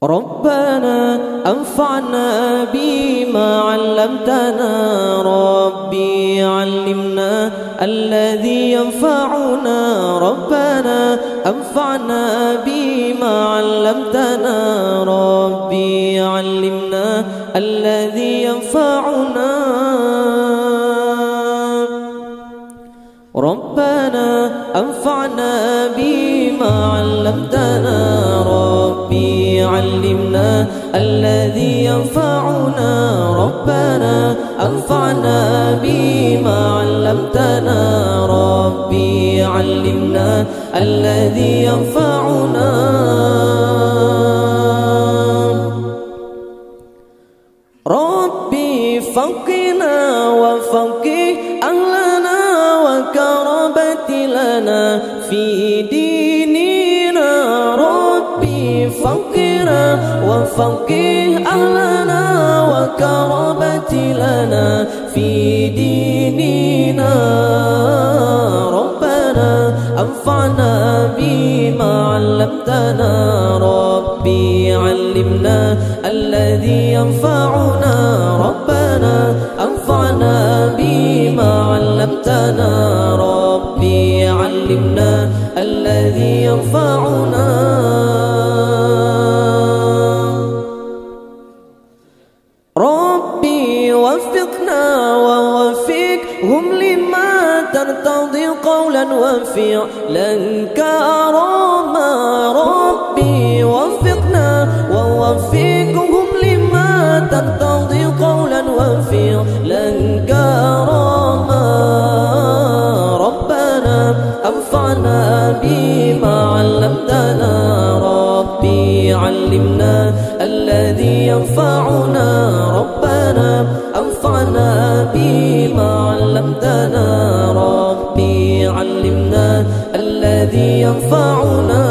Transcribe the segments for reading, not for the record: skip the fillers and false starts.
ربنا أنفعنا بما علمتنا ربي علمنا الذي ينفعنا ربنا أنفعنا بما علمتنا ربي علمنا الذي ينفعنا ربنا أنفعنا بما علمتنا ربي علمنا الذي ينفعنا ربنا أنفعنا بما علمتنا ربي علمنا الذي ينفعنا ربي فقنا وفقه أهلنا وكربت لنا في ديننا ربي فقنا وفقه أهلنا وكربت لنا في ديننا ربنا أنفعنا بما علمتنا ربي علمنا الذي ينفعنا ربنا أنفعنا بما علمتنا ربي علمنا الذي ينفعنا ربي وفقنا ووفقهم لما ترتضي قولا وفعلا كرما ربي وفقنا ووفقهم لما ترتضي قولا وفعلا كرما ربنا أنفعنا بما علمتنا ربي علمنا الذي ينفعنا ربنا أنفعنا بما علمتنا ربي علمنا الذي ينفعنا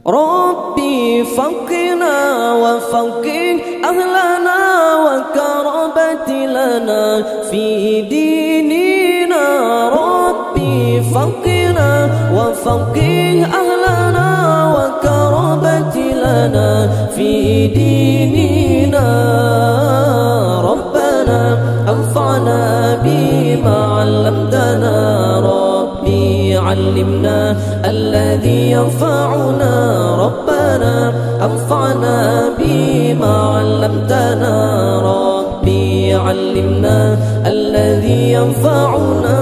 ربي فقنا وفقه أهلنا وكربت لنا في ديننا ربي فقنا وفقه أهلنا وكربت لنا في ديننا ربنا أنفعنا بما علمتنا ربي علمنا الذي ينفعنا ربنا أنفعنا بما علمتنا ربي علمنا الذي ينفعنا